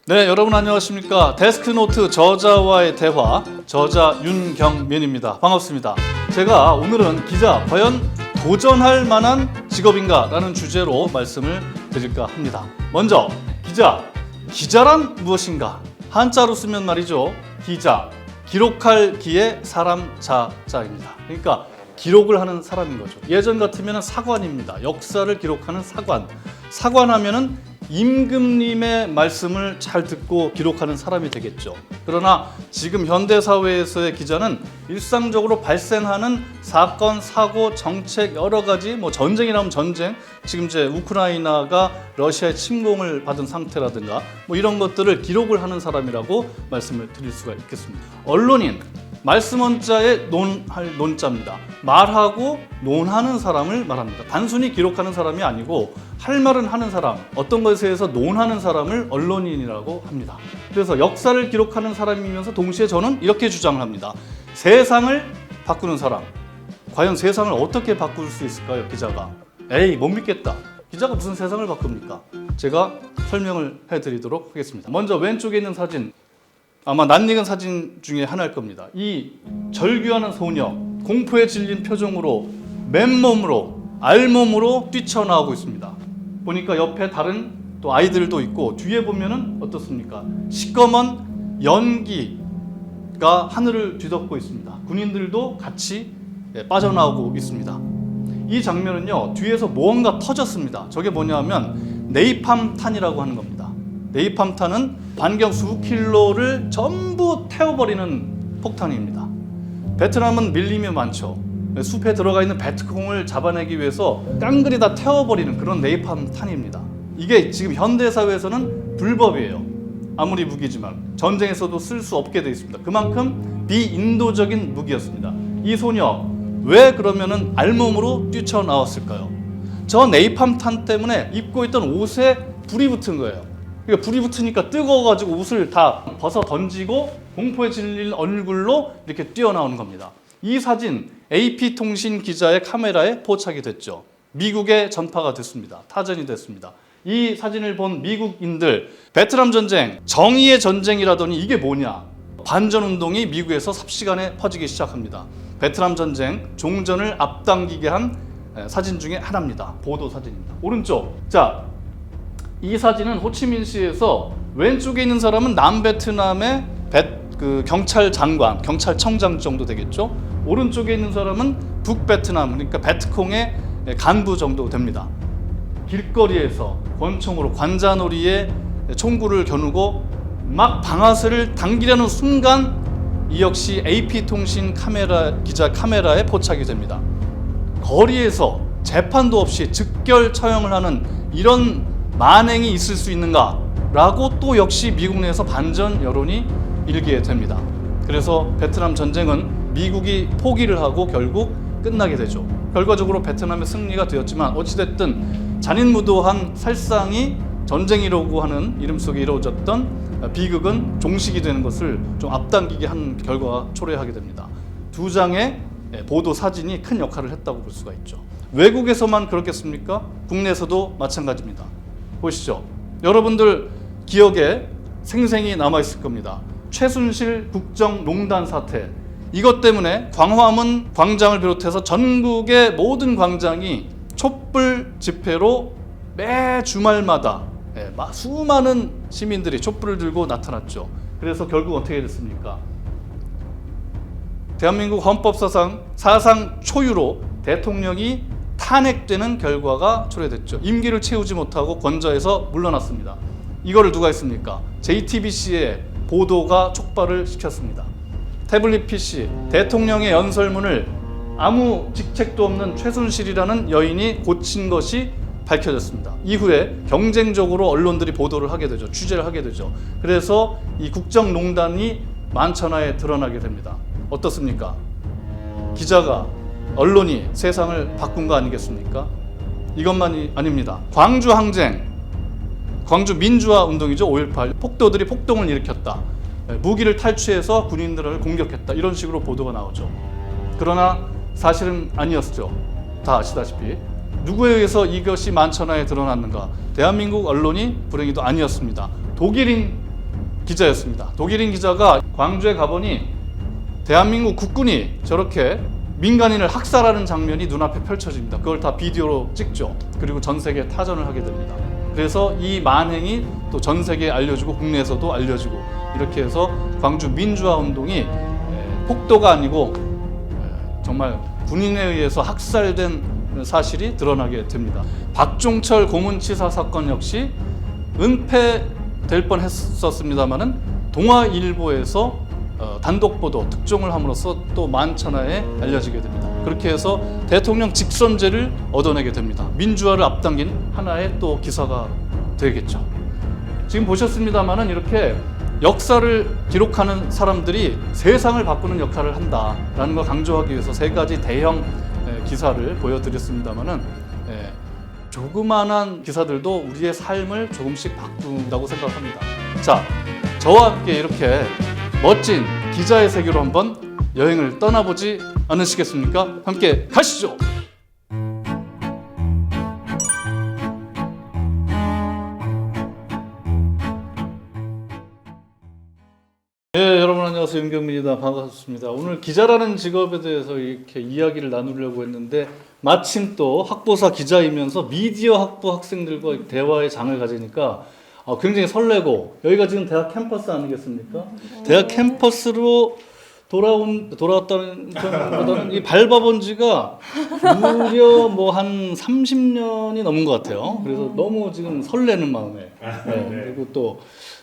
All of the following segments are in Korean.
네, 여러분 안녕하십니까? 데스크노트 저자와의 대화, 저자 윤경민입니다. 반갑습니다. 제가 오늘은 기자, 과연 도전할 만한 직업인가? 라는 주제로 말씀을 드릴까 합니다. 먼저, 기자란 무엇인가? 한자로 쓰면 말이죠. 기자, 기록할 기의 사람 자자입니다. 그러니까 기록을 하는 사람인 거죠. 예전 같으면 사관입니다. 역사를 기록하는 사관. 사관하면은 임금님의 말씀을 잘 듣고 기록하는 사람이 되겠죠. 그러나 지금 현대사회에서의 기자는 일상적으로 발생하는 사건, 사고, 정책 여러 가지, 전쟁이라면 전쟁, 지금 이제 우크라이나가 러시아의 침공을 받은 상태라든가 이런 것들을 기록을 하는 사람이라고 말씀을 드릴 수가 있겠습니다. 언론인, 말씀 원자의 논할 논자입니다. 말하고 논하는 사람을 말합니다. 단순히 기록하는 사람이 아니고 할 말은 하는 사람, 어떤 것에 대해서 논하는 사람을 언론인이라고 합니다. 그래서 역사를 기록하는 사람이면서 동시에 저는 이렇게 주장을 합니다. 세상을 바꾸는 사람. 과연 세상을 어떻게 바꿀 수 있을까요, 기자가? 에이, 못 믿겠다. 기자가 무슨 세상을 바꿉니까? 제가 설명을 해드리도록 하겠습니다. 먼저 왼쪽에 있는 사진, 아마 낯익은 사진 중에 하나일 겁니다. 이 절규하는 소녀, 공포에 질린 표정으로 맨몸으로, 알몸으로 뛰쳐나오고 있습니다. 보니까 옆에 다른 또 아이들도 있고 뒤에 보면은 어떻습니까? 시꺼먼 연기가 하늘을 뒤덮고 있습니다. 군인들도 같이 빠져나오고 있습니다. 이 장면은요, 뒤에서 무언가 터졌습니다. 저게 뭐냐면 네이팜탄이라고 하는 겁니다. 네이팜탄은 반경 수킬로를 전부 태워버리는 폭탄입니다. 베트남은 밀림이 많죠. 숲에 들어가 있는 베트콩을 잡아내기 위해서 깡그리 다 태워버리는 그런 네이팜탄입니다. 이게 지금 현대사회에서는 불법이에요. 아무리 무기지만 전쟁에서도 쓸 수 없게 되어 있습니다. 그만큼 비인도적인 무기였습니다. 이 소녀 왜 그러면은 알몸으로 뛰쳐나왔을까요? 저 네이팜탄 때문에 입고 있던 옷에 불이 붙은 거예요. 그러니까 불이 붙으니까 뜨거워가지고 옷을 다 벗어 던지고 공포에 질린 얼굴로 이렇게 뛰어나오는 겁니다. 이 사진 AP통신 기자의 카메라에 포착이 됐죠. 미국에 전파가 됐습니다. 타전이 됐습니다. 이 사진을 본 미국인들, 베트남 전쟁, 정의의 전쟁이라더니 이게 뭐냐? 반전운동이 미국에서 삽시간에 퍼지기 시작합니다. 베트남 전쟁, 종전을 앞당기게 한 사진 중에 하나입니다. 보도 사진입니다. 오른쪽. 자, 이 사진은 호치민시에서 왼쪽에 있는 사람은 남베트남의 경찰 장관, 경찰청장 정도 되겠죠. 오른쪽에 있는 사람은 북베트남, 그러니까 베트콩의 간부 정도 됩니다. 길거리에서 권총으로 관자놀이에 총구를 겨누고 막 방아쇠를 당기려는 순간 이 역시 AP통신 기자 카메라에 포착이 됩니다. 거리에서 재판도 없이 즉결 처형을 하는 이런 만행이 있을 수 있는가라고 또 역시 미국 내에서 반전 여론이 일게 됩니다. 그래서 베트남 전쟁은 미국이 포기를 하고 결국 끝나게 되죠. 결과적으로 베트남의 승리가 되었지만 어찌됐든 잔인무도한 살상이 전쟁이라고 하는 이름 속에 이루어졌던 비극은 종식이 되는 것을 좀 앞당기게 한 결과가 초래하게 됩니다. 두 장의 보도 사진이 큰 역할을 했다고 볼 수가 있죠. 외국에서만 그렇겠습니까? 국내에서도 마찬가지입니다. 보시죠. 여러분들 기억에 생생히 남아있을 겁니다. 최순실 국정농단 사태. 이것 때문에 광화문 광장을 비롯해서 전국의 모든 광장이 촛불 집회로 매 주말마다 수많은 시민들이 촛불을 들고 나타났죠. 그래서 결국 어떻게 됐습니까? 대한민국 헌법사상 사상 초유로 대통령이 탄핵되는 결과가 초래됐죠. 임기를 채우지 못하고 권좌에서 물러났습니다. 이거를 누가 했습니까? JTBC의 보도가 촉발을 시켰습니다. 태블릿 PC, 대통령의 연설문을 아무 직책도 없는 최순실이라는 여인이 고친 것이 밝혀졌습니다. 이후에 경쟁적으로 언론들이 보도를 하게 되죠. 취재를 하게 되죠. 그래서 이 국정농단이 만천하에 드러나게 됩니다. 어떻습니까? 기자가, 언론이 세상을 바꾼 거 아니겠습니까? 이것만이 아닙니다. 광주 항쟁, 광주 민주화 운동이죠. 5.18 폭도들이 폭동을 일으켰다. 무기를 탈취해서 군인들을 공격했다. 이런 식으로 보도가 나오죠. 그러나 사실은 아니었죠. 다 아시다시피. 누구에 의해서 이것이 만천하에 드러났는가? 대한민국 언론이 불행히도 아니었습니다. 독일인 기자였습니다. 독일인 기자가 광주에 가보니 대한민국 국군이 저렇게 민간인을 학살하는 장면이 눈앞에 펼쳐집니다. 그걸 다 비디오로 찍죠. 그리고 전 세계에 타전을 하게 됩니다. 그래서 이 만행이 또 전 세계에 알려지고 국내에서도 알려지고 이렇게 해서 광주 민주화 운동이 폭도가 아니고 정말 군인에 의해서 학살된 사실이 드러나게 됩니다. 박종철 고문치사 사건 역시 은폐될 뻔했었습니다만은 동아일보에서 단독 보도, 특종을 함으로써 또 만천하에 알려지게 됩니다. 그렇게 해서 대통령 직선제를 얻어내게 됩니다. 민주화를 앞당긴 하나의 또 기사가 되겠죠. 지금 보셨습니다만은 이렇게 역사를 기록하는 사람들이 세상을 바꾸는 역할을 한다라는 걸 강조하기 위해서 세 가지 대형 기사를 보여드렸습니다만은 조그만한 기사들도 우리의 삶을 조금씩 바꾼다고 생각합니다. 자, 저와 함께 이렇게 멋진 기자의 세계로 한번 여행을 떠나보지 않으시겠습니까? 함께 가시죠! 네, 여러분 안녕하세요. 윤경민입니다. 반갑습니다. 오늘 기자라는 직업에 대해서 이렇게 이야기를 나누려고 했는데 마침 또 학보사 기자이면서 미디어 학부 학생들과 대화의 장을 가지니까 굉장히 설레고, 여기가 지금 대학 캠퍼스 아니겠습니까? 대학 캠퍼스로 돌아왔다는 것보다는 이 밟아본 지가 무려 뭐 한 30년이 넘은 것 같아요. 그래서 너무 지금 설레는 마음에 그리고 또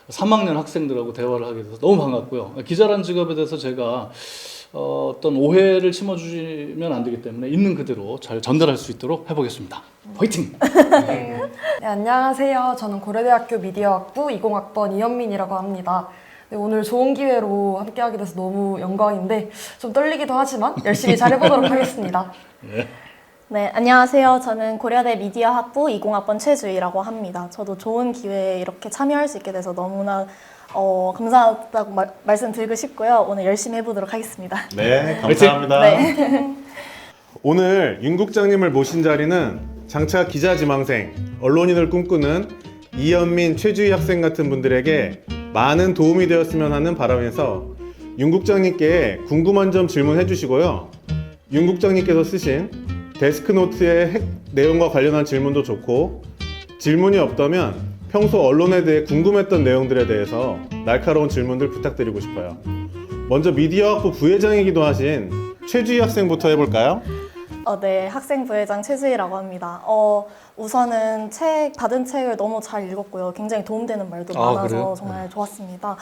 3학년 학생들하고 대화를 하게 돼서 너무 반갑고요. 기자라는 직업에 대해서 제가 어떤 오해를 심어주시면 안 되기 때문에 있는 그대로 잘 전달할 수 있도록 해보겠습니다. 화이팅! 네, 안녕하세요. 저는 고려대학교 미디어학부 20학번 이현민이라고 합니다. 네, 오늘 좋은 기회로 함께하게 돼서 너무 영광인데 좀 떨리기도 하지만 열심히 잘 해보도록 하겠습니다. 네, 안녕하세요. 저는 고려대 미디어학부 20학번 최주희라고 합니다. 저도 좋은 기회에 이렇게 참여할 수 있게 돼서 너무나 감사하다고 말씀드리고 싶고요. 오늘 열심히 해보도록 하겠습니다. 네, 감사합니다. 네. 오늘 윤 국장님을 모신 자리는 장차 기자 지망생, 언론인을 꿈꾸는 이현민, 최주희 학생 같은 분들에게 많은 도움이 되었으면 하는 바람에서 윤 국장님께 궁금한 점 질문해 주시고요. 윤 국장님께서 쓰신 데스크노트의 내용과 관련한 질문도 좋고, 질문이 없다면 평소 언론에 대해 궁금했던 내용들에 대해서 날카로운 질문들 부탁드리고 싶어요. 먼저 미디어학부 부회장이기도 하신 최주희 학생부터 해볼까요? 네, 학생부회장 최주희라고 합니다. 우선은 받은 책을 너무 잘 읽었고요. 굉장히 도움되는 말도 많아서 그래요? 정말 좋았습니다.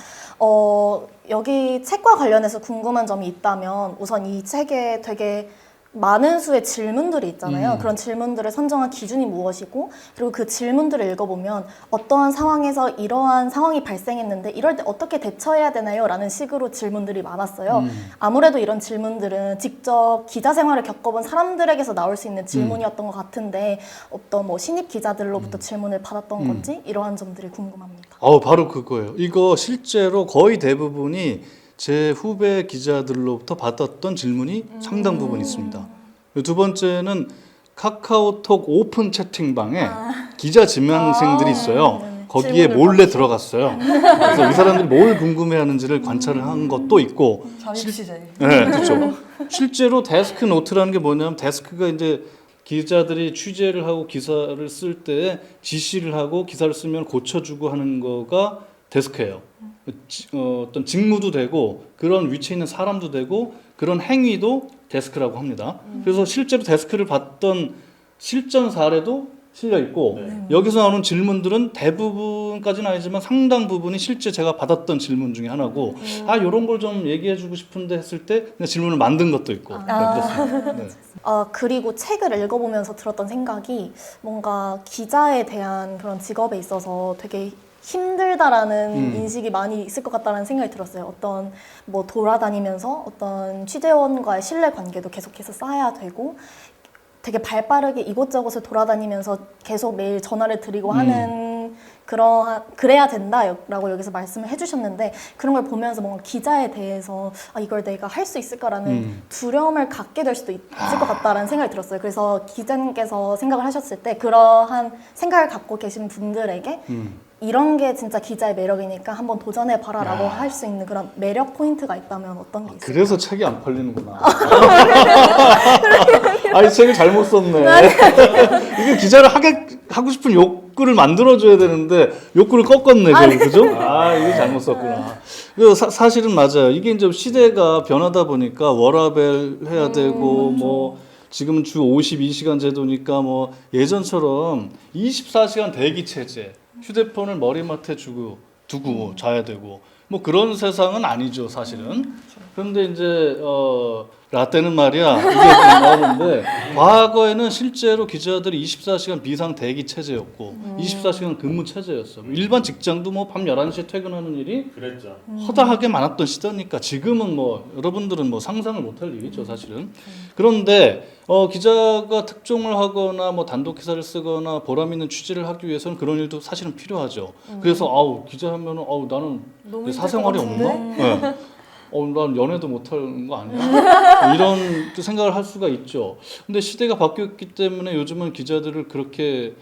여기 책과 관련해서 궁금한 점이 있다면 우선 이 책에 되게 많은 수의 질문들이 있잖아요. 그런 질문들을 선정한 기준이 무엇이고, 그리고 그 질문들을 읽어보면 어떠한 상황에서 이러한 상황이 발생했는데 이럴 때 어떻게 대처해야 되나요? 라는 식으로 질문들이 많았어요. 아무래도 이런 질문들은 직접 기자 생활을 겪어본 사람들에게서 나올 수 있는 질문이었던 것 같은데 어떤 뭐 신입 기자들로부터 질문을 받았던 건지 이러한 점들이 궁금합니다. 바로 그거예요. 이거 실제로 거의 대부분이 제 후배 기자들로부터 받았던 질문이 상당 부분 있습니다. 두 번째는 카카오톡 오픈 채팅방에 기자 지망생들이 있어요. 거기에 몰래 들어갔어요. 그래서 이 사람들이 뭘 궁금해하는지를 관찰을 한 것도 있고. 잠입 취재. 네, 그렇죠. 실제로 데스크 노트라는 게 뭐냐면, 데스크가 이제 기자들이 취재를 하고 기사를 쓸 때 지시를 하고 기사를 쓰면 고쳐주고 하는 거가 데스크예요. 어떤 직무도 되고 그런 위치에 있는 사람도 되고 그런 행위도 데스크라고 합니다. 그래서 실제로 데스크를 봤던 실전 사례도 실려 있고, 여기서 나오는 질문들은 대부분까지는 아니지만 상당 부분이 실제 제가 받았던 질문 중에 하나고, 이런 걸 좀 얘기해 주고 싶은데 했을 때 그냥 질문을 만든 것도 있고. 네, 그렇습니다. 네. 그리고 책을 읽어보면서 들었던 생각이 뭔가 기자에 대한 그런 직업에 있어서 되게 힘들다라는 인식이 많이 있을 것 같다는 생각이 들었어요. 어떤 뭐 돌아다니면서 어떤 취재원과의 신뢰 관계도 계속해서 쌓아야 되고, 되게 발빠르게 이곳저곳을 돌아다니면서 계속 매일 전화를 드리고 하는 그래야 된다라고 여기서 말씀을 해주셨는데, 그런 걸 보면서 뭔가 기자에 대해서 이걸 내가 할 수 있을까라는 두려움을 갖게 될 수도 있을 것 같다라는 생각이 들었어요. 그래서 기자님께서 생각을 하셨을 때 그러한 생각을 갖고 계신 분들에게 이런 게 진짜 기자의 매력이니까 한번 도전해봐라라고 할 수 있는 그런 매력 포인트가 있다면 어떤 게 있을까요? 그래서 책이 안 팔리는구나. 아니 책을 잘못 썼네. 이게 기자를 하고 싶은 욕구를 만들어줘야 되는데 욕구를 꺾었네, 그죠? 아 이게 잘못 썼구나. 사실은 맞아요. 이게 이제 시대가 변하다 보니까 워라밸 해야 되고 뭐 지금은 주 52시간 제도니까 뭐 예전처럼 24시간 대기 체제, 휴대폰을 머리맡에 두고 자야 되고 뭐 그런 세상은 아니죠, 사실은. 그런데 이제 라떼는 말이야 이게 나오는데 과거에는 실제로 기자들이 24시간 비상 대기 체제였고 24시간 근무 체제였어. 일반 직장도 뭐 밤 11시에 퇴근하는 일이 그랬죠. 허다하게 많았던 시대니까 지금은 뭐 여러분들은 뭐 상상을 못할 일이죠, 사실은. 그런데 기자가 특종을 하거나 뭐 단독 기사를 쓰거나 보람 있는 취재를 하기 위해서는 그런 일도 사실은 필요하죠. 그래서 기자 하면은 나는 너무 내 힘들 사생활이 것 없나? 같은데? 네. 난 연애도 못하는 거 아니야? 이런 또 생각을 할 수가 있죠. 근데 시대가 바뀌었기 때문에 요즘은 기자들을 그렇게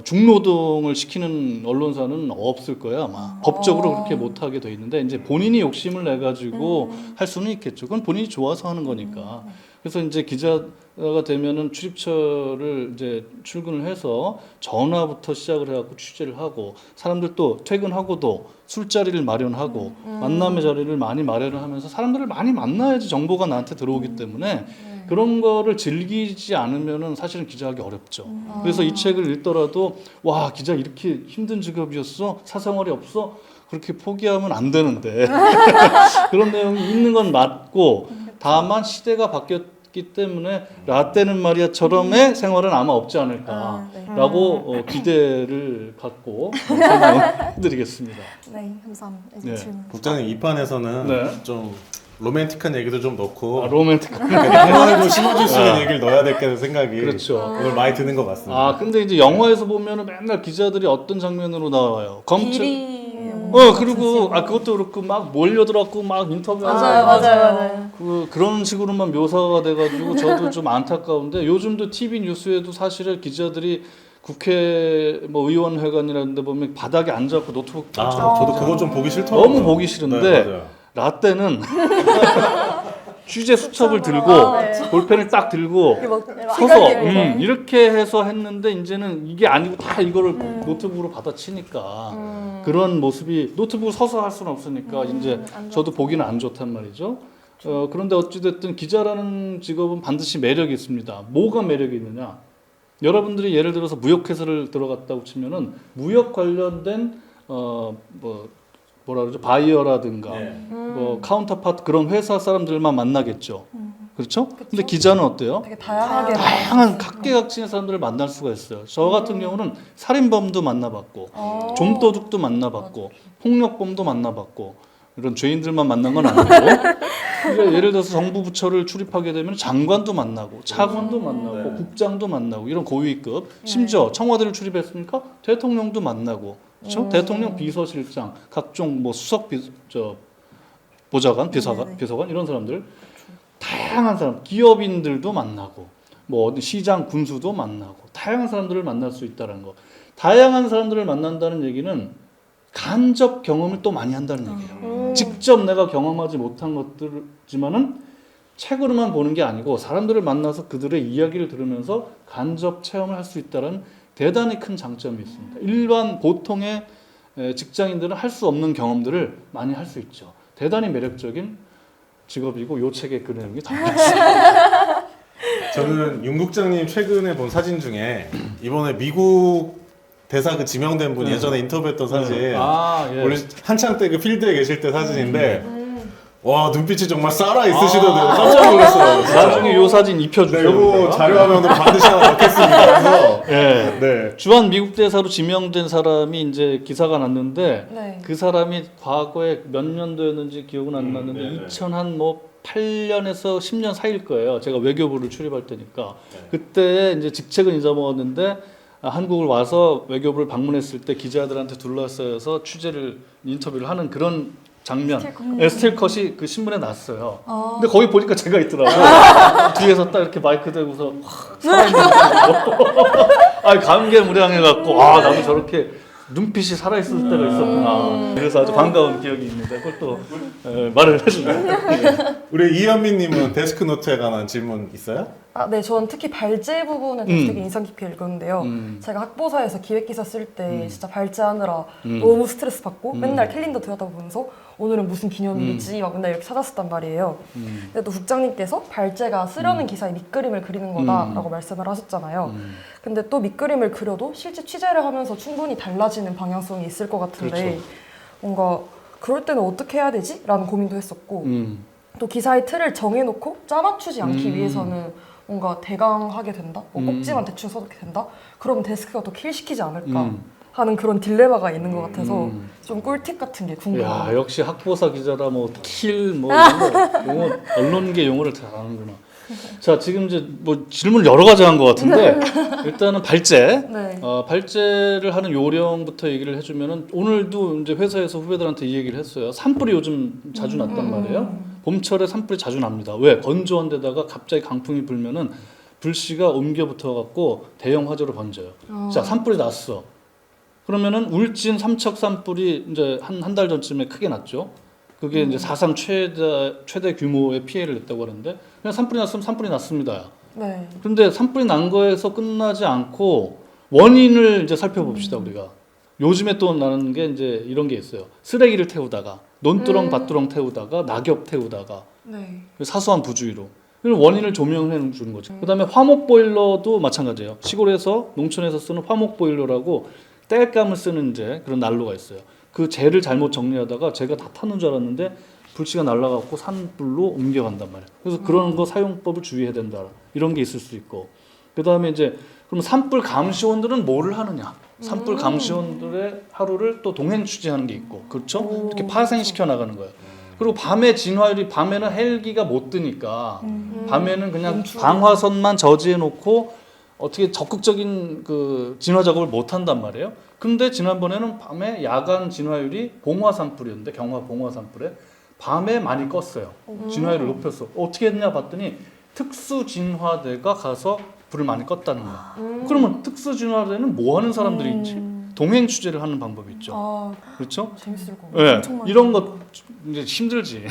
중노동을 시키는 언론사는 없을 거야 아마. 법적으로 그렇게 못하게 돼 있는데 이제 본인이 욕심을 내 가지고 할 수는 있겠죠. 그건 본인이 좋아서 하는 거니까. 그래서 이제 기자가 되면은 출입처를 이제 출근을 해서 전화부터 시작을 해갖고 취재를 하고 사람들 또 퇴근하고도 술자리를 마련하고 만남의 자리를 많이 마련을 하면서 사람들을 많이 만나야지 정보가 나한테 들어오기 때문에 그런 거를 즐기지 않으면은 사실은 기자하기 어렵죠. 그래서 이 책을 읽더라도 와 기자 이렇게 힘든 직업이었어? 사생활이 없어? 그렇게 포기하면 안 되는데 그런 내용이 있는 건 맞고 다만 시대가 바뀌었기 때문에 라떼는 말이야처럼의 생활은 아마 없지 않을까라고 기대를 갖고 설명드리겠습니다. 네, 감사합니다. 네. 질문. 국장님 이 판에서는 네. 좀 로맨틱한 얘기도 좀 넣고 로맨틱한 영화에도 심어줄 수 있는 얘기를 넣어야 될 게 생각이 그렇죠. 오늘 많이 드는 것 같습니다. 근데 이제 영화에서 보면은 맨날 기자들이 어떤 장면으로 나와요? 비리 그리고 그것도 그렇고 막 몰려들었고 막 인터뷰하고 맞아요. 그런 식으로만 묘사가 돼가지고 저도 좀 안타까운데 요즘도 TV 뉴스에도 사실은 기자들이 국회 뭐 의원회관이라는 데 보면 바닥에 앉아갖고 노트북 저도 그거 좀 보기 싫더라고요. 너무 보기 싫은데 네, 맞아요. 라떼는 취재 수첩을 들고 볼펜을 딱 들고 서서 이렇게 해서 했는데 이제는 이게 아니고 다 이거를 노트북으로 받아치니까 그런 모습이 노트북을 서서 할 수는 없으니까 이제 저도 보기는 안 좋단 말이죠. 그런데 어찌됐든 기자라는 직업은 반드시 매력이 있습니다. 뭐가 매력이 있느냐? 여러분들이 예를 들어서 무역회사를 들어갔다고 치면은 무역 관련된 뭐라 그러죠? 바이어라든가 뭐 카운터파트 그런 회사 사람들만 만나겠죠. 그렇죠? 근데 기자는 어때요? 되게 다양하게 다양한 각계각층의 사람들을 만날 수가 있어요. 저 같은 경우는 살인범도 만나봤고 좀도둑도 만나봤고 폭력범도 만나봤고 이런 죄인들만 만난 건 아니고 그러니까 예를 들어서 정부 부처를 출입하게 되면 장관도 만나고 차관도 만나고 국장도 만나고 이런 고위급 심지어 청와대를 출입했으니까 대통령도 만나고 그렇죠? 대통령 비서실장 각종 뭐 수석 보좌관 비서관 이런 사람들 다양한 사람 기업인들도 만나고 뭐 어디 시장 군수도 만나고 다양한 사람들을 만날 수 있다는 거. 다양한 사람들을 만난다는 얘기는 간접 경험을 또 많이 한다는 얘기예요. 직접 내가 경험하지 못한 것들이지만은 책으로만 보는 게 아니고 사람들을 만나서 그들의 이야기를 들으면서 간접 체험을 할 수 있다는 대단히 큰 장점이 있습니다. 일반 보통의 직장인들은 할 수 없는 경험들을 많이 할 수 있죠. 대단히 매력적인 직업이고 이 책에 그 내용이 담겨 있습니다. 저는 윤 국장님 최근에 본 사진 중에 이번에 미국 대사 그 지명된 분 예전에 인터뷰했던 사진 예. 원래 한창 때 그 필드에 계실 때 사진인데 와 눈빛이 정말 살아 있으시던데 깜짝 놀랐어요. 진짜. 나중에 이 사진 입혀주세요. 네, 이거 자료화면으로 반드시 하나 넣겠습니다. 그래서 네. 주한 미국 대사로 지명된 사람이 이제 기사가 났는데 그 사람이 과거에 몇 년도였는지 기억은 안 나는데 2008년에서 10년 사이일 거예요. 제가 외교부를 출입할 때니까 그때 이제 직책은 잊어먹었는데 한국을 와서 외교부를 방문했을 때 기자들한테 둘러싸여서 인터뷰를 하는 그런 장면, 스틸컷이 그 신문에 났어요. 근데 거기 보니까 제가 있더라고요. 뒤에서 딱 이렇게 마이크 대고서 살아있는 거. 감개무량해갖고 나도 저렇게 눈빛이 살아있을 때가 있었구나. 그래서 아주 반가운 기억이 있는데 그걸 또 말을 해주네요. 우리 이현미님은 데스크노트에 관한 질문 있어요? 네, 저는 특히 발제 부분에 대해서 되게 인상 깊게 읽었는데요. 제가 학보사에서 기획기사 쓸 때 진짜 발제하느라 너무 스트레스 받고 맨날 캘린더 들여다보면서 오늘은 무슨 기념일이지 막 맨날 이렇게 찾았었단 말이에요. 근데 또 국장님께서 발제가 쓰려는 기사에 밑그림을 그리는 거다라고 말씀을 하셨잖아요. 근데 또 밑그림을 그려도 실제 취재를 하면서 충분히 달라지는 방향성이 있을 것 같은데 그렇죠. 뭔가 그럴 때는 어떻게 해야 되지? 라는 고민도 했었고 또 기사의 틀을 정해놓고 짜맞추지 않기 위해서는 뭔가 대강하게 된다? 뭐 꼭지만 대충 써도 된다? 그러면 데스크가 또 킬시키지 않을까 하는 그런 딜레마가 있는 것 같아서 좀 꿀팁 같은 게 야, 궁금해요. 역시 학보사 기자라 뭐 킬 뭐 이런 거 용어, 언론계 용어를 잘 아는구나. 자, 지금 이제 뭐 질문 여러 가지 한 것 같은데 일단은 발제. 네. 발제를 하는 요령부터 얘기를 해주면은 오늘도 이제 회사에서 후배들한테 이 얘기를 했어요. 산불이 요즘 자주 났단 말이에요. 봄철에 산불이 자주 납니다. 왜? 건조한 데다가 갑자기 강풍이 불면은 불씨가 옮겨 붙어갖고 대형 화재로 번져요. 자, 산불이 났어. 그러면은 울진 삼척 산불이 이제 한 달 전쯤에 크게 났죠. 그게 이제 사상 최대 규모의 피해를 냈다고 하는데 그냥 산불이 났으면 산불이 났습니다. 네. 그런데 산불이 난 거에서 끝나지 않고 원인을 이제 살펴봅시다 우리가. 요즘에 또 나는 게 이제 이런 게 있어요. 쓰레기를 태우다가 논두렁 밭두렁 태우다가 낙엽 태우다가 네. 사소한 부주의로 원인을 조명해 주는 거죠. 그다음에 화목 보일러도 마찬가지예요. 시골에서 농촌에서 쓰는 화목 보일러라고 땔감을 쓰는 이제 그런 난로가 있어요. 그 재를 잘못 정리하다가 재가 다 타는 줄 알았는데 불씨가 날아가고 산불로 옮겨간단 말이에요. 그래서 그런 거 사용법을 주의해야 된다. 이런 게 있을 수 있고. 그다음에 이제 그럼 산불 감시원들은 뭐를 하느냐? 산불 감시원들의 하루를 또 동행 취재하는 게 있고, 그렇죠? 이렇게 파생시켜 나가는 거예요. 그리고 밤에 진화율이 밤에는 헬기가 못 뜨니까 밤에는 그냥 방화선만 저지해 놓고 어떻게 적극적인 그 진화 작업을 못 한단 말이에요. 근데 지난번에는 밤에 야간 진화율이 봉화 산불이었는데 경화 봉화 산불에 밤에 많이 껐어요. 진화율을 높였어. 어떻게 했냐 봤더니 특수 진화대가 가서 불을 많이 껐다는 거야. 그러면 특수 진화대는 뭐 하는 사람들이 있지? 동행 취재를 하는 방법이 있죠. 아, 그렇죠? 재밌을 것 네, 같아요. 이런 거 이제 힘들지.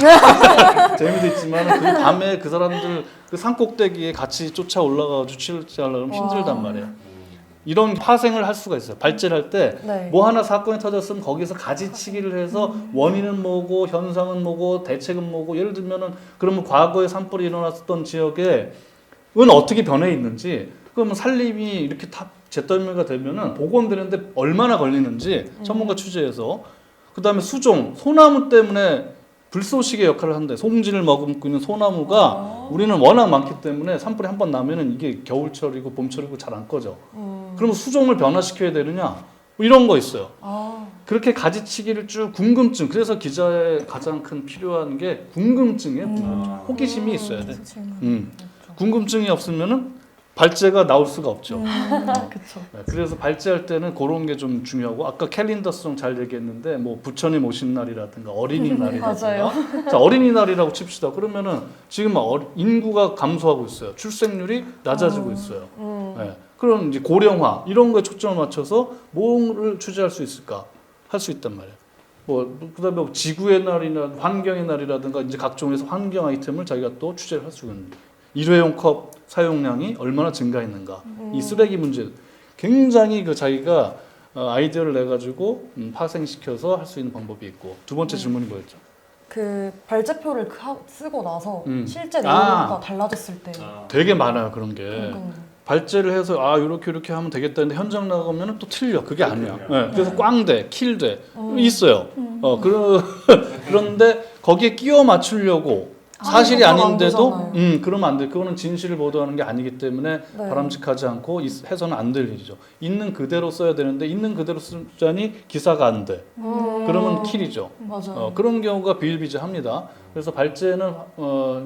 재미도 있지만 그 밤에 그 사람들 그 산꼭대기에 같이 쫓아 올라가서 취재하려면 힘들단 말이에요. 이런 파생을 할 수가 있어요. 발제를 할 때 뭐 네. 하나 사건이 터졌으면 거기서 가지치기를 해서 원인은 뭐고 현상은 뭐고 대책은 뭐고 예를 들면은 그러면 과거에 산불이 일어났던 지역에 은 어떻게 변해 있는지 그러면 산림이 이렇게 다 잿더미가 되면은 복원되는데 얼마나 걸리는지 전문가 취재해서 그다음에 수종 소나무 때문에 불쏘시개 역할을 하는데 송진을 머금고 있는 소나무가 우리는 워낙 많기 때문에 산불이 한 번 나면은 이게 겨울철이고 봄철이고 잘 안 꺼져. 그러면 수종을 변화시켜야 되느냐 뭐 이런 거 있어요. 그렇게 가지치기를 쭉 궁금증. 그래서 기자의 가장 큰 필요한 게 궁금증이에요. 궁금증. 호기심이 있어야 돼. 궁금증이 없으면은 발제가 나올 수가 없죠. 그쵸. 네, 그래서 발제할 때는 그런 게 좀 중요하고 아까 캘린더송 잘 얘기했는데 뭐 부처님 오신 날이라든가 어린이날이라든가 맞아요. 자 어린이날이라고 칩시다. 그러면은 지금 인구가 감소하고 있어요. 출생률이 낮아지고 있어요. 네, 그런 이제 고령화 이런 거에 초점을 맞춰서 뭐를 취재할 수 있을까 할 수 있단 말이에요. 뭐 그다음에 뭐 지구의 날이나 환경의 날이라든가 이제 각종에서 환경 아이템을 자기가 또 취재를 할 수가 있는. 일회용 컵 사용량이 얼마나 증가했는가 이 쓰레기 문제 굉장히 그 자기가 아이디어를 내 가지고 파생시켜서 할 수 있는 방법이 있고 두 번째 질문이 뭐였죠? 그 발제표를 쓰고 나서 실제 아. 내용과 달라졌을 때 되게 많아요 그런 게 그러니까요. 발제를 해서 아 이렇게 하면 되겠다 했는데 현장 나가면 또 틀려 그게 아니야. 네, 그래서 꽝돼 킬돼 있어요. 그런데 거기에 끼워 맞추려고 사실이 그건 안 아닌데도 되잖아요. 그러면 안 돼. 그거는 진실을 보도하는 게 아니기 때문에 네. 바람직하지 않고 해서는 안 될 일이죠. 있는 그대로 써야 되는데 있는 그대로 쓰자니 기사가 안 돼. 그러면 킬이죠. 맞아요. 그런 경우가 비일비재합니다. 그래서 발제는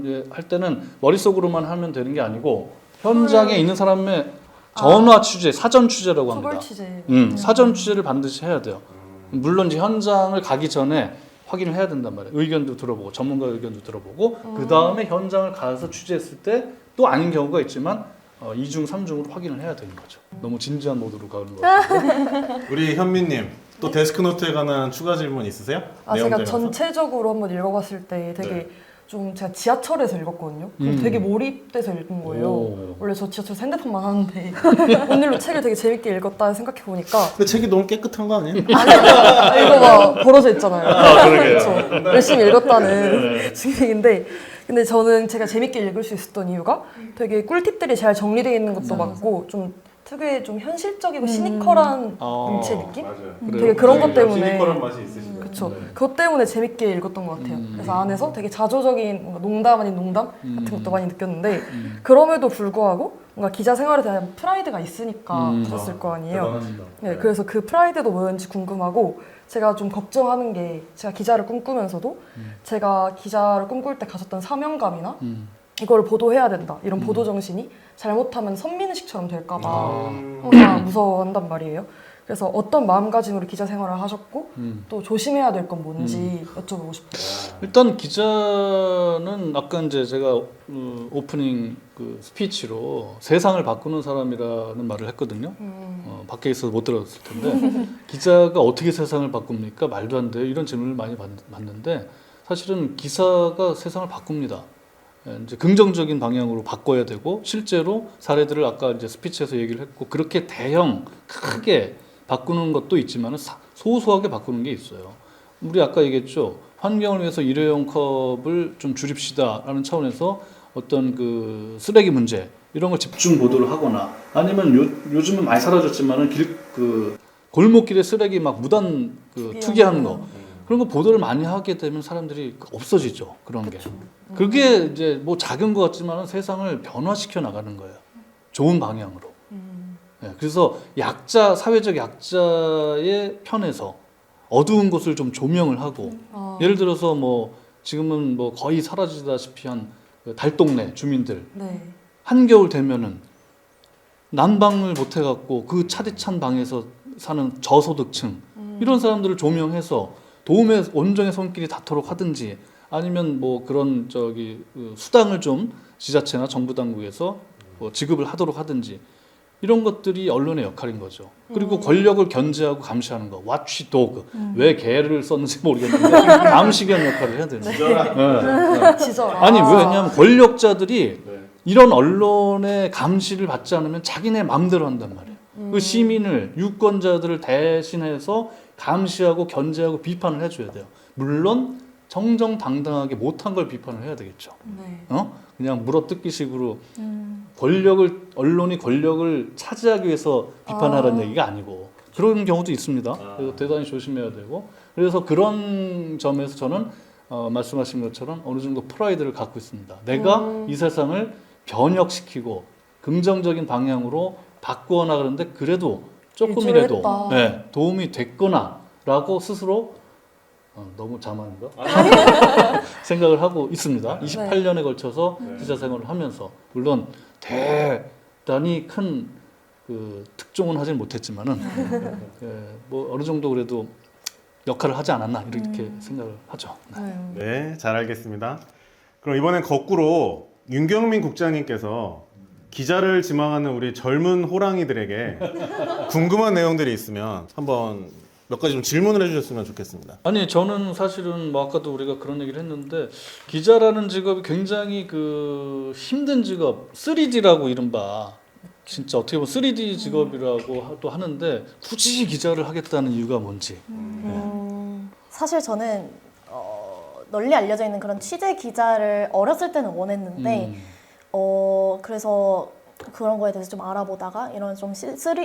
이제 할 때는 머릿속으로만 하면 되는 게 아니고 현장에 있는 사람의 전화 취재, 사전 취재라고 합니다. 초벌 취재. 사전 취재를 반드시 해야 돼요. 물론 이제 현장을 가기 전에 확인을 해야 된단 말이에요. 의견도 들어보고 전문가 의견도 들어보고 그 다음에 현장을 가서 취재했을 때 또 아닌 경우가 있지만 2중, 3중으로 확인을 해야 되는 거죠. 너무 진지한 모드로 가는 거 같아요. 우리 현미님 또 데스크노트에 관한 추가 질문 있으세요? 아, 제가 내용들 전체적으로 한번 읽어봤을 때 되게 네. 좀 제가 지하철에서 읽었거든요. 그럼 되게 몰입돼서 읽은 거예요. 오. 원래 저 지하철에서 핸드폰만 하는데 오늘로 책을 되게 재밌게 읽었다 생각해 보니까 근데 책이 너무 깨끗한 거 아니에요? 이거 막 벌어져 있잖아요. 그러게요. 그렇죠. 열심히 읽었다는 증명인데 근데 저는 제가 재밌게 읽을 수 있었던 이유가 되게 꿀팁들이 잘 정리되어 있는 것도 맞고 좀 특유의 좀 현실적이고 시니컬한 문체 느낌? 맞아요. 되게 그런 것 때문에 시니컬한 맛이 있으시죠. 그렇죠. 그것 때문에 재밌게 읽었던 것 같아요. 그래서 안에서 되게 자조적인 뭔가 농담 아닌 농담 같은 것도 많이 느꼈는데 그럼에도 불구하고 뭔가 기자 생활에 대한 프라이드가 있으니까 그랬을 거 아니에요. 대단합니다. 네, 그래서 그 프라이드도 뭐였는지 궁금하고 제가 좀 걱정하는 게 제가 기자를 꿈꾸면서도 제가 기자를 꿈꿀 때 가졌던 사명감이나 이걸 보도해야 된다 이런 보도 정신이 잘못하면 선민의식처럼 될까봐 항상 무서워한단 말이에요. 그래서 어떤 마음가짐으로 기자 생활을 하셨고 또 조심해야 될 건 뭔지 여쭤보고 싶어요. 일단 기자는 아까 이제 제가 오프닝 그 스피치로 세상을 바꾸는 사람이라는 말을 했거든요. 밖에 있어서 못 들었을 텐데 기자가 어떻게 세상을 바꿉니까? 말도 안 돼요. 이런 질문을 많이 받는데 사실은 기사가 세상을 바꿉니다. 이제 긍정적인 방향으로 바꿔야 되고 실제로 사례들을 아까 이제 스피치에서 얘기를 했고 그렇게 대형 크게 바꾸는 것도 있지만 소소하게 바꾸는 게 있어요. 우리 아까 얘기했죠. 환경을 위해서 일회용 컵을 좀 줄입시다라는 차원에서 어떤 그 쓰레기 문제 이런 걸 집중 보도를 하거나 아니면 요즘은 많이 사라졌지만은 그 골목길에 쓰레기 막 무단 그 투기하는 거 그런 거 보도를 많이 하게 되면 사람들이 없어지죠. 그런 게. 그게 이제 뭐 작은 것 같지만은 세상을 변화시켜 나가는 거예요. 좋은 방향으로. 네, 그래서 약자, 사회적 약자의 편에서 어두운 곳을 좀 조명을 하고 예를 들어서 뭐 지금은 뭐 거의 사라지다시피 한그 달동네 주민들 네. 한겨울 되면은 난방을 못 해갖고 그 차디찬 방에서 사는 저소득층 이런 사람들을 조명해서 도움의 원정의 손길이 닿도록 하든지 아니면 뭐 그런 저기 수당을 좀 지자체나 정부 당국에서 뭐 지급을 하도록 하든지 이런 것들이 언론의 역할인 거죠. 그리고 권력을 견제하고 감시하는 거. watchdog. 왜 개를 썼는지 모르겠는데 감시견 역할을 해야 되는 거죠. 지져라. 아니 왜냐하면 권력자들이 이런 언론의 감시를 받지 않으면 자기네 마음대로 한단 말이에요. 그 시민을 유권자들을 대신해서 감시하고 견제하고 비판을 해줘야 돼요. 물론 정정당당하게 못한 걸 비판을 해야 되겠죠. 네. 그냥 물어뜯기식으로 언론이 권력을 차지하기 위해서 비판하라는 얘기가 아니고 그런 경우도 있습니다. 그래서 대단히 조심해야 되고 그래서 그런 점에서 저는 말씀하신 것처럼 어느 정도 프라이드를 갖고 있습니다. 내가 이 세상을 변혁시키고 긍정적인 방향으로 바꾸어 나가는데 그래도 조금이라도 일조했다. 네, 도움이 됐거나라고 스스로 너무 자만인가? 생각을 하고 있습니다. 28년에 걸쳐서 기자 생활을 하면서 물론 대단히 큰 그 특종은 하진 못했지만은 뭐 어느 정도 그래도 역할을 하지 않았나 이렇게 생각을 하죠. 네, 잘 알겠습니다. 그럼 이번엔 거꾸로 윤경민 국장님께서 기자를 지망하는 우리 젊은 호랑이들에게 궁금한 내용들이 있으면 한번 몇 가지 좀 질문을 해주셨으면 좋겠습니다. 아니 저는 사실은 뭐 아까도 우리가 그런 얘기를 했는데 기자라는 직업이 굉장히 그 힘든 직업 3D라고 이른바 진짜 어떻게 보면 3D 직업이라고 또 하는데 굳이 기자를 하겠다는 이유가 뭔지 사실 저는 널리 알려져 있는 그런 취재 기자를 어렸을 때는 원했는데 그래서 그런 거에 대해서 좀 알아보다가 이런 좀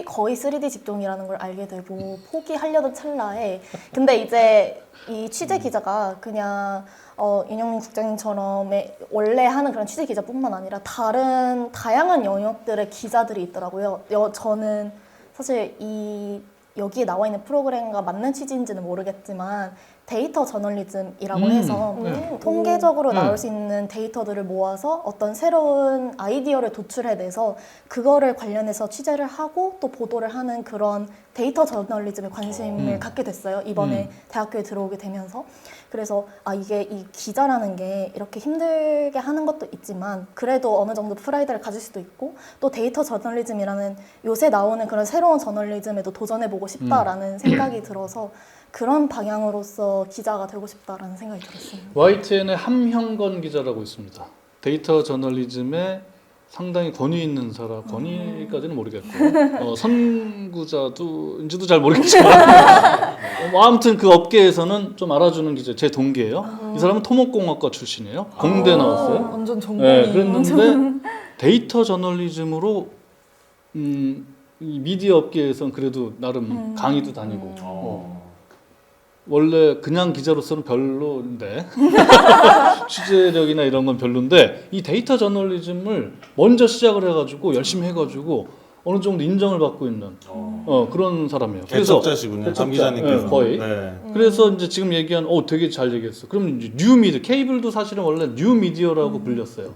거의 3D 직종이라는 걸 알게 되고 포기하려던 찰나에 근데 이제 이 취재 기자가 그냥 윤영민 국장님처럼 원래 하는 그런 취재 기자뿐만 아니라 다양한 영역들의 기자들이 있더라고요. 저는 사실 여기에 나와 있는 프로그램과 맞는 취지인지는 모르겠지만 데이터 저널리즘이라고 해서 네. 통계적으로 네. 나올 수 있는 데이터들을 모아서 어떤 새로운 아이디어를 도출해내서 그거를 관련해서 취재를 하고 또 보도를 하는 그런 데이터 저널리즘에 관심을 갖게 됐어요. 이번에 대학교에 들어오게 되면서. 그래서 이게 이 기자라는 게 이렇게 힘들게 하는 것도 있지만 그래도 어느 정도 프라이드를 가질 수도 있고 또 데이터 저널리즘이라는 요새 나오는 그런 새로운 저널리즘에도 도전해보고 싶다라는 생각이 들어서 그런 방향으로서 기자가 되고 싶다라는 생각이 들었습니다. YTN의 함형건 기자라고 있습니다. 데이터 저널리즘에 상당히 권위 있는 사람, 권위까지는 모르겠고 선구자도인지도 잘 모르겠지만 뭐 아무튼 그 업계에서는 좀 알아주는 기자, 제 동기예요. 이 사람은 토목공학과 출신이에요. 공대 나왔어요. 완전 전공이. 네, 그랬는데 데이터 저널리즘으로 이 미디어 업계에서는 그래도 나름 강의도 다니고 원래 그냥 기자로서는 별로인데 취재력이나 이런 건 별론데 이 데이터 저널리즘을 먼저 시작을 해가지고 열심히 해가지고 어느 정도 인정을 받고 있는 그런 사람이에요. 개척자시군요. 장 기자님께서. 네, 거의. 네. 그래서 이제 지금 얘기한 되게 잘 얘기했어. 그럼 이제 뉴미디어, 케이블도 사실은 원래 뉴미디어라고 불렸어요.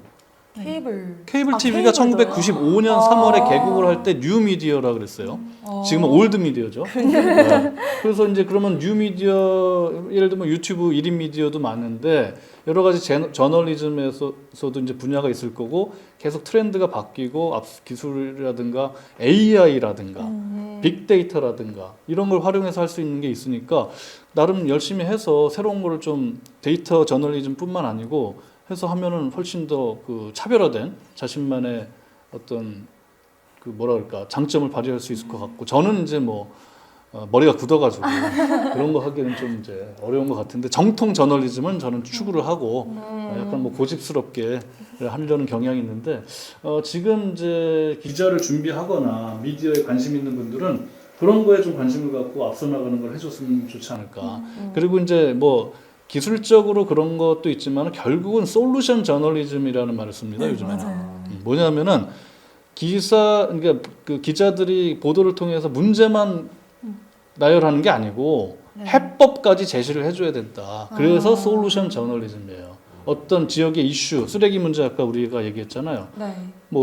케이블. 케이블 TV가 케이블도요? 1995년 3월에 개국을 할 때 뉴미디어라 그랬어요. 지금은 올드미디어죠. 네. 그래서 이제 그러면 뉴미디어 예를 들면 유튜브 1인 미디어도 많은데 여러 가지 저널리즘에서도 이제 분야가 있을 거고 계속 트렌드가 바뀌고 기술이라든가 AI라든가 빅데이터라든가 이런 걸 활용해서 할 수 있는 게 있으니까 나름 열심히 해서 새로운 거를 좀 데이터 저널리즘뿐만 아니고 해서 하면은 훨씬 더 그 차별화된 자신만의 어떤 그 뭐라 그럴까 장점을 발휘할 수 있을 것 같고 저는 이제 머리가 굳어가지고 그런 거 하기는 좀 이제 어려운 것 같은데 정통 저널리즘은 저는 추구를 하고 약간 고집스럽게 하려는 경향이 있는데 지금 이제 기자를 준비하거나 미디어에 관심 있는 분들은 그런 거에 좀 관심을 갖고 앞서 나가는 걸 해줬으면 좋지 않을까. 그리고 이제 기술적으로 그런 것도 있지만 결국은 솔루션 저널리즘이라는 말을 씁니다. 요즘에는. 뭐냐면은 그러니까 그 기자들이 보도를 통해서 문제만 나열하는 게 아니고 해법까지 제시를 해줘야 된다. 그래서 솔루션 저널리즘이에요. 어떤 지역의 이슈, 쓰레기 문제 아까 우리가 얘기했잖아요. 네.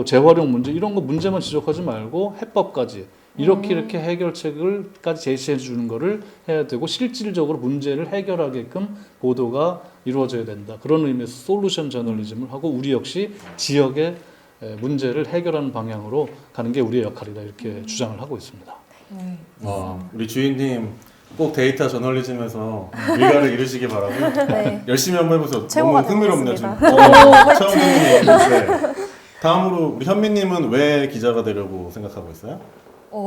재활용 문제 이런 거 문제만 지적하지 말고 해법까지 이렇게 해결책을까지 제시해 주는 거를 해야 되고 실질적으로 문제를 해결하게끔 보도가 이루어져야 된다. 그런 의미에서 솔루션 저널리즘을 하고 우리 역시 지역의 문제를 해결하는 방향으로 가는 게 우리의 역할이다. 이렇게 주장을 하고 있습니다. 네. 우리 주인님 꼭 데이터 저널리즘에서 일가를 이루시기 바라고 네. 열심히 한번 해보세요. 최고가 너무 흥미롭네요. 지금. 되겠습니다. 처음 듣는 얘기인데. 다음으로 우리 현미님은 왜 기자가 되려고 생각하고 있어요?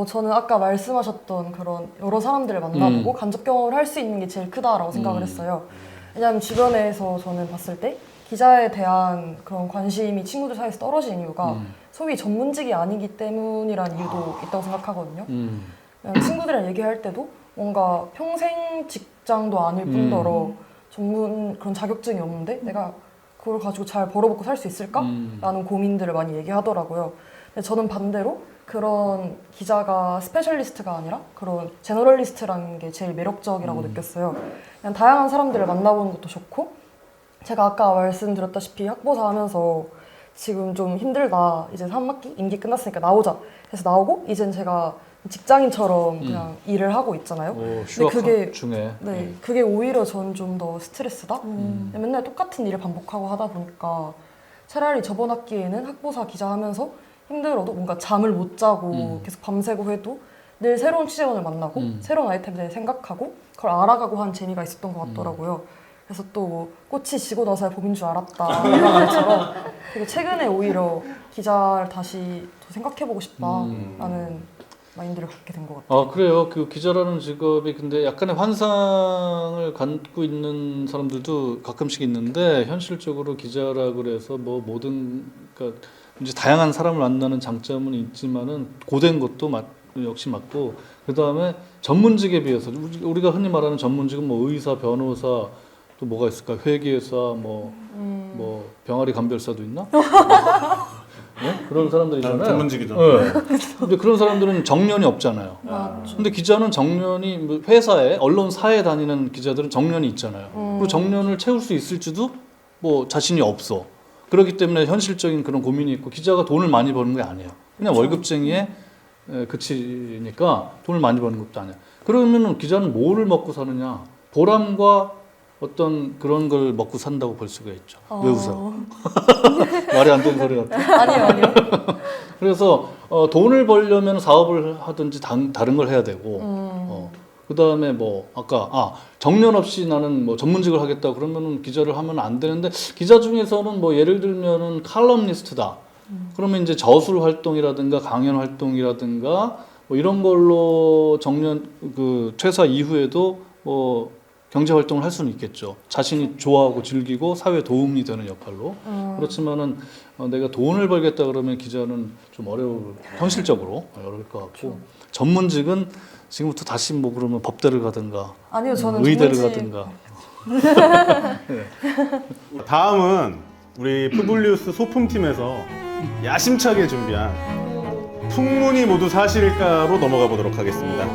저는 아까 말씀하셨던 그런 여러 사람들을 만나보고 간접 경험을 할 수 있는 게 제일 크다라고 생각을 했어요. 왜냐하면 주변에서 저는 봤을 때 기자에 대한 그런 관심이 친구들 사이에서 떨어진 이유가 소위 전문직이 아니기 때문이라는 이유도 있다고 생각하거든요. 그냥 친구들이랑 얘기할 때도 뭔가 평생 직장도 아닐 뿐더러 전문 그런 자격증이 없는데 내가 그걸 가지고 잘 벌어먹고 살 수 있을까? 라는 고민들을 많이 얘기하더라고요. 근데 저는 반대로 그런 기자가 스페셜리스트가 아니라 그런 제너럴리스트라는 게 제일 매력적이라고 느꼈어요. 그냥 다양한 사람들을 만나보는 것도 좋고 제가 아까 말씀드렸다시피 학보사 하면서 지금 좀 힘들다. 이제 3학기 임기 끝났으니까 나오자. 해서 나오고 이젠 제가 직장인처럼 그냥 일을 하고 있잖아요. 휴학 그게 중에 그게 오히려 전 좀 더 스트레스다. 맨날 똑같은 일을 반복하고 하다 보니까 차라리 저번 학기에는 학보사 기자 하면서 힘들어도 뭔가 잠을 못 자고 계속 밤새고 해도 늘 새로운 취재원을 만나고 새로운 아이템들을 생각하고 그걸 알아가고 한 재미가 있었던 것 같더라고요. 그래서 또 꽃이 지고 나서야 봄인 줄 알았다 이런 말처럼 되게 최근에 오히려 기자를 다시 더 생각해보고 싶다라는 마인드를 갖게 된 것 같아요. 그래요. 그 기자라는 직업이 근데 약간의 환상을 갖고 있는 사람들도 가끔씩 있는데 현실적으로 기자라 그래서 그러니까 이제 다양한 사람을 만나는 장점은 있지만은 고된 것도 역시 맞고 그 다음에 전문직에 비해서 우리가 흔히 말하는 전문직은 의사, 변호사 또 뭐가 있을까? 회계사, 병아리 감별사도 있나? 네? 그런 사람들이잖아요. 전문직이죠. 네. 근데 그런 사람들은 정년이 없잖아요. 맞죠. 근데 기자는 정년이 뭐 회사에 언론사에 다니는 기자들은 정년이 있잖아요. 그 정년을 채울 수 있을지도 뭐 자신이 없어. 그렇기 때문에 현실적인 그런 고민이 있고 기자가 돈을 많이 버는 게 아니에요. 그냥 월급쟁이에 그치니까 돈을 많이 버는 것도 아니에요. 그러면은 기자는 뭐를 먹고 사느냐? 보람과 어떤 그런 걸 먹고 산다고 볼 수가 있죠. 왜 웃어? 말이 안 되는 소리 같아. 아니요. 그래서 돈을 벌려면 사업을 하든지 다른 걸 해야 되고 그다음에 뭐 아까 정년 없이 나는 뭐 전문직을 하겠다 그러면은 기자를 하면 안 되는데 기자 중에서는 뭐 예를 들면은 칼럼니스트다. 그러면 이제 저술 활동이라든가 강연 활동이라든가 뭐 이런 걸로 정년 그 퇴사 이후에도 뭐 경제 활동을 할 수는 있겠죠. 자신이 좋아하고 즐기고 사회에 도움이 되는 역할로. 그렇지만은 내가 돈을 벌겠다 그러면 기자는 좀 현실적으로 어려울 것 같고 전문직은 지금부터 다시 뭐 그러면 법대를 가든가 아니요, 저는 의대를 전문직- 가든가. 다음은 우리 푸블리우스 소품팀에서 야심차게 준비한 풍문이 모두 사실일까로 넘어가 보도록 하겠습니다.